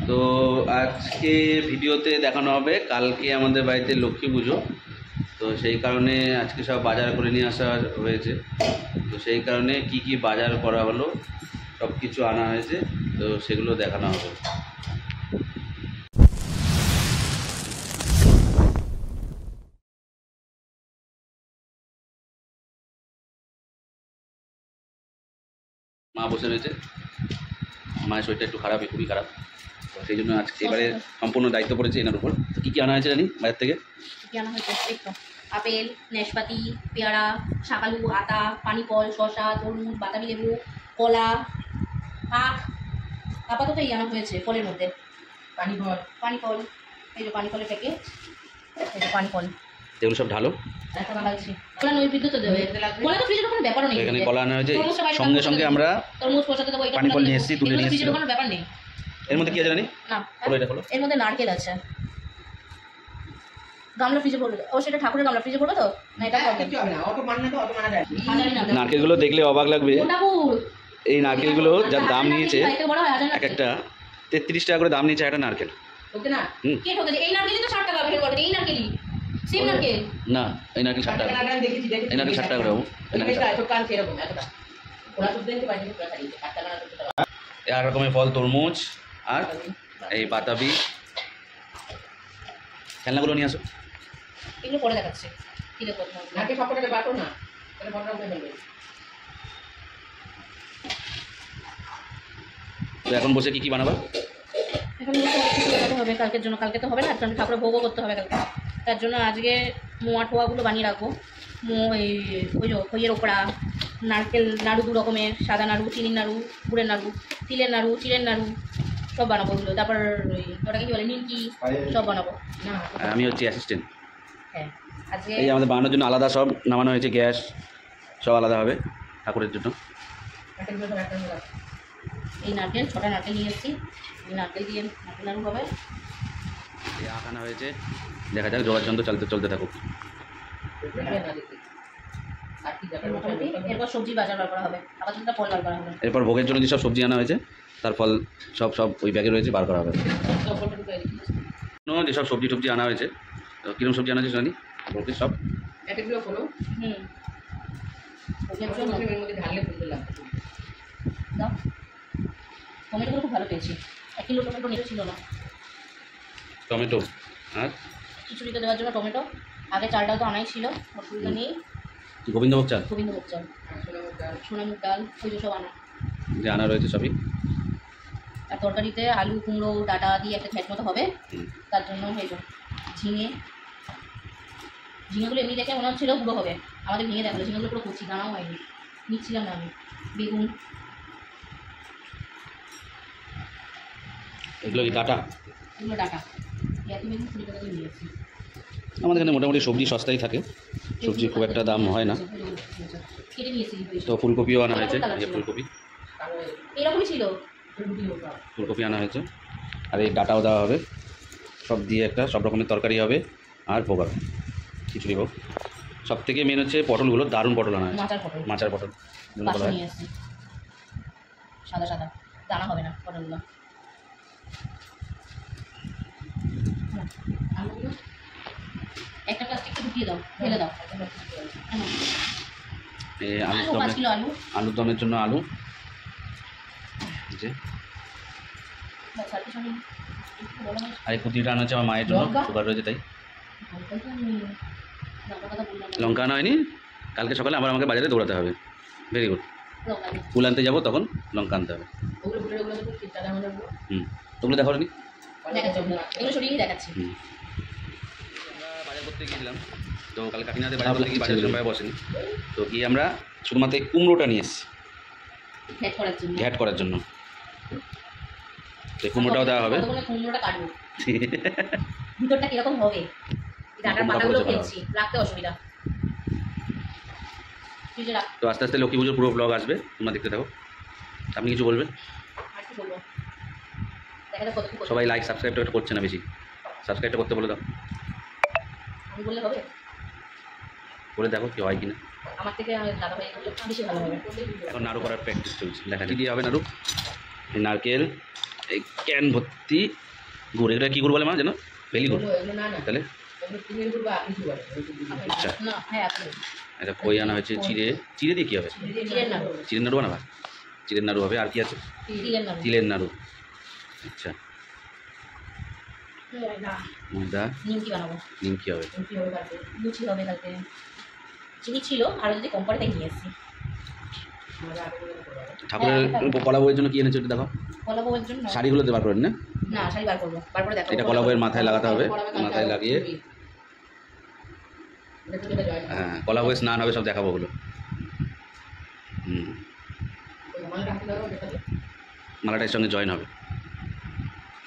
তো আজকে ভিডিওতে দেখানো হবে কালকে আমাদের বাড়িতে লক্ষ্মী পুজো, তো সেই কারণে আজকে সব বাজার করে নিয়ে আসা হয়েছে। তো সেই কারণে কি কি বাজার করা হলো সব কিছু আনা হয়েছে, তো সেগুলো দেখানো হবে। মা বসে রয়েছে, মায়ের শরীরটা একটু খারাপ, খুবই খারাপ, তো সেই জন্য আজকে এবারে সম্পূর্ণ দায়িত্ব পড়েছে এনার উপর। কী কী আনা হয়েছে জানি বাজার থেকে? কী আনা হয়েছে দেখো, আপেল, নাশপাতি, পেয়ারা, শাকালু, আতা, পানি ফল, শসা, তরমুজ, বাতাবি লেবু, কলা, আখ, আপাতত এই আনা হয়েছে। ফলের মধ্যে পানি ফল, এই যে পানি ফলের প্যাকেট, এই যে পানি ফল, এগুলো সব ঢালো। কলা নৈবেদ্য তো দেবে, কলা তো ফ্রিজের কোনো ব্যাপারও নেই। এখানে কলা আনা হয়েছে, সঙ্গে সঙ্গে আমরা তরমুজ পচাতে দেবো, পানি ফল নিয়ে এসেছি, তুলে নিয়ে এসেছি, ফ্রিজের কোনো ব্যাপার নেই। এর মধ্যে কি আছে জানি না, এটা হলো এর মধ্যে নারকেল আছে। গামলা ফ্রিজে পড়বে, ও সেটা ঠাকুরের গামলা ফ্রিজে পড়বে তো না, এটা কিছু হবে না, অটো মাননা তো অটো মানা যায়। নারকেলগুলো দেখলে অবাক লাগবে, এই নারকেলগুলো যার দাম নিয়েছে এক একটা 33 টাকা করে দাম নিয়েছে একটা নারকেল। ওকে না কে ঠকেছে? এই নারকেলই তো 60 টাকা বের করে, এই নারকেলই সেম নারকেল না, এই নারকেল 60 টাকা, দেখেছি এই নারকেল 60 টাকা করে, এই নারকেল এত কান এরকম এতটা ওরা তো দেনতে পারে, 60 টাকা না 70 টাকা। আর রকমের ফল, তরমুজ আর এই বাতাবি। খেলনাগুলো নিয়ে আসো, এগুলো পরে দেখাচ্ছে। ঠিক আছে, নাকে সবটাকে বাটো না, তাহলে বড়রা উঠে ফেলবে। তো এখন বসে কি কি বানাবা? এখন বসে কিছু বানাতে হবে কালকের জন্য। কালকে তো হবে না, কারণ ঠাকুরের ভোগও করতে হবে কালকে। তার জন্য আজকে মোয়া টোয়াগুলো বানিয়ে রাখবো। এই ওই যে খইয়ের ওপরা, নারকেল নাড়ু 2 রকমের, সাদা নাড়ু, চিনির নাড়ু, গুড়ের নাড়ু, তিলের নাড়ু, চিড়ের নাড়ু সব বানাবো ওগুলো। তারপর ওটাকে কি বলে, নিমকি, সব বানাবো। আর আমি হচ্ছে অ্যাসিস্ট্যান্ট। হ্যাঁ, আজকে এই আমাদের বানানোর জন্য আলাদা সব নামানো হয়েছে, গ্যাস সব আলাদা হবে ঠাকুরের জন্য। এই নারকেল 6টা নারকেল নিয়ে এসেছি, এই নারকেল দিয়ে নারকেল নাড়ু হবে। এই আখ আনা হয়েছে, দেখা যাক জোড়ার যন্ত্র চলতে থাকুক। এরপর সবজি বাজার বার করা হবে, আপাতত ফল বার করা হবে। এরপর ভোগের জন্য যেসব সবজি আনা হয়েছে তার ফল সব ওই ব্যাগে রয়েছে, বার করা হবে। যেসব সবজি আনা হয়েছে, তো কিরকম সবজি আনা হয়েছে জানি বলতে সব টমেটোগুলো খুব ভালো পেয়েছি। 1 কিলো টমেটো নিতে ছিল না। টমেটো আর খিচুড়িতে দেওয়ার জন্য টমেটো, আগে চালটা তো আনাই ছিল, অসুবিধা নেই। গোবিন্দভোগ চাল, গোবিন্দভোগ চাল, সোনামুগ ডাল, ওই যে সব আনা যে আনা রয়েছে সবই। আর তরকারিতে আলু কুমড়ো ডাটা দিয়ে একটা ঘ্যাট মতো হবে, তার জন্য এই যে ঝিঙেগুলো এমনি দেখে মনে হচ্ছিল গুঁড়ো হবে, আমাদের ভেঙে দেখালো ঝিঙেগুলো পুরো কচি, দানাও হয়নি, নিচ্ছিলাম না আমি। বেগুন, এগুলো কি ডাটা? এগুলো ডাটা, এত বেগুন 20 টাকা দিয়ে নিয়ে এসেছি। আমাদের এখানে মোটামুটি সবজি সস্তাই থাকে, সবজি খুব একটা দাম হয় না। কেটে নিয়েছি। তো ফুলকপিও আনা হয়েছে, এই ফুলকপি এরকমই ছিল, ফুলকপি আনা হয়েছে, আর এই ডাটাও দেওয়া হবে, সব দিয়ে একটা সব রকমের তরকারি হবে আর ভোগ হবে, খিচুড়ি ভোগ। সব থেকে মেন হচ্ছে পটলগুলো, দারুণ পটল আনা হয়েছে, মাচার পটল নিয়ে এসেছি, সাদা সাদা, দানা হবে না পটলগুলো। একটা প্লাস্টিকটা ঢুকিয়ে দাও, ফেলে দাও। আলুর দমের জন্য আলু, আর এই কুতিটা আনা হচ্ছে আমার মায়ের জন্য, সুগার রয়েছে তাই। লঙ্কা আনা হয়নি, কালকে সকালে আবার আমাকে বাজারে দৌড়াতে হবে। ভেরি গুড, ফুল আনতে যাবো তখন লঙ্কা আনতে হবে। তোমরা দেখো নি, বাজার করতে গিয়েছিলাম, তো কাল কাকিনাতে বাজার করতে গিয়ে বাজার বসেনি, তো গিয়ে আমরা শুধুমাত্র কুমড়োটা নিয়ে এসেছি ঘ্যাট করার জন্য। তো কুমড়োটাও দেওয়া হবে। কুমড়োটা কাটবো, ভিতরটা কিরকম হবে, ডাটার পাতাগুলো ফেলছি, রাখতে অসুবিধা। তো আস্তে আস্তে লক্ষ্মী পুজোর পুরো ব্লগ আসবে, তোমরা দেখতে থাকো। আপনি কিছু বলবেন? সবাই লাইক সাবস্ক্রাইবটা করছে না বেশি, সাবস্ক্রাইবটা করতে বলে দাও। আমি বললে হবে? বলে দেখো কি হয় কিনা। আমার থেকে দাদা ভাই বেশি ভালো হবে। এখন নাড়ু করার প্র্যাকটিস চলছে, দেখা কি দিয়ে হবে নাড়ু। নারকেল, এই ক্যান ভর্তি গুড়। এটা কী গুড় বলে মা যেন? বেলি গুড় তাহলে? আচ্ছা, না হ্যাঁ আপনি এটা খই আনা হয়েছে চিড়ে। চিড়ে দিয়ে কী হবে? চিড়ের নাড়ু, চিড়ের নাড়ু বানাবা? চিড়ের নাড়ু হবে। আর কি আছে? তিলের নাড়ু, তিলের নাড়ু। আচ্ছা, ময়দা, নিমকি বানাবো, নিমকি হবে। লুচি হবে কালকে। চিনি ছিল আর যদি কম পড়ে তাই নিয়ে এসেছি। ঠাকুরের কলা বইয়ের জন্য কি এনেছো একটু দেখো। কলা বউয়ের জন্য শাড়িগুলো দেবার করেন না? না শাড়ি বার করবো, বার করে দেখো। এটা কলা বইয়ের মাথায় লাগাতে হবে, মাথায় লাগিয়ে হ্যাঁ কলা বইয়ে স্নান হবে, সব দেখাবো ওগুলো। হুম, মালাটার সঙ্গে জয়েন হবে।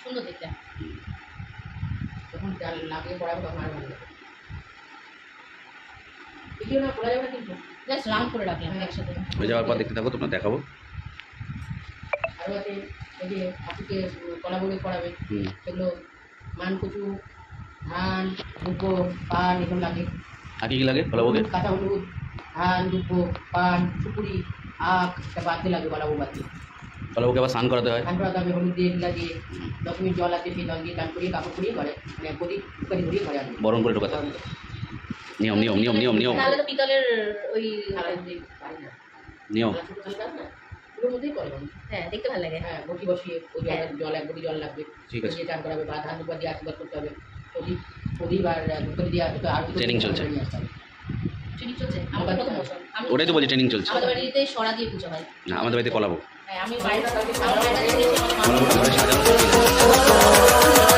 সুন্দর দেখতে। জাস্ট রাউন্ড করে রাখলাম একসাথে। হয়ে যাওয়ার পর দেখতে থাকো, তোমরা দেখাবো। হুম, সেগুলো মান কচু, ধান, দুব্বো, পান এগুলো লাগে। আর কি কি লাগে কলা বউকে? কাঁচা হলুদ, ধান, দুব্বো, পান, সুপুরি, আখ, এটা বাদতে লাগে বলাবো বাদতে। কলা বউকে আবার স্নান করাতে হয়। ধান করা দামে হলুদ দিয়ে ঢিলা দিয়ে 10 মিনিট জল আছে, সেই জল দিয়ে চান করিয়ে কাপড় করিয়ে ঘরে মানে প্রদীপ উপাধি ধরিয়ে ঘরে আনবে। বরণ করে ঢোকাতে হয়। নিয়ম নিয়ম নিয়ম নিয়ম নিয়ম তাহলে তো পিতলের ওই নিয়ম। ওগুলোর মধ্যেই করে মানুষ। হ্যাঁ দেখতে ভালো লাগে। হ্যাঁ বটি বসিয়ে ওই জল এক বটি জল লাগবে, ঠিক আছে। দিয়ে চান করাবে বা ধান দুবার দিয়ে আশীর্বাদ করতে হবে। প্রদীপ প্রদীপ আর দুপুরে দিয়ে আসতে আর Training চলছে। ট্রেনিং চলছে আমাদের প্রথম বছর। ওটাই তো বলছি, ট্রেনিং চলছে। আমাদের বাড়িতে সরা দিয়ে পুজো হয়। না, আমাদের বাড়িতে কলা বউ। হ্যাঁ আমি বাড়িতে আমার বাড়িতে কলা বউটা ঘরে সাজানো।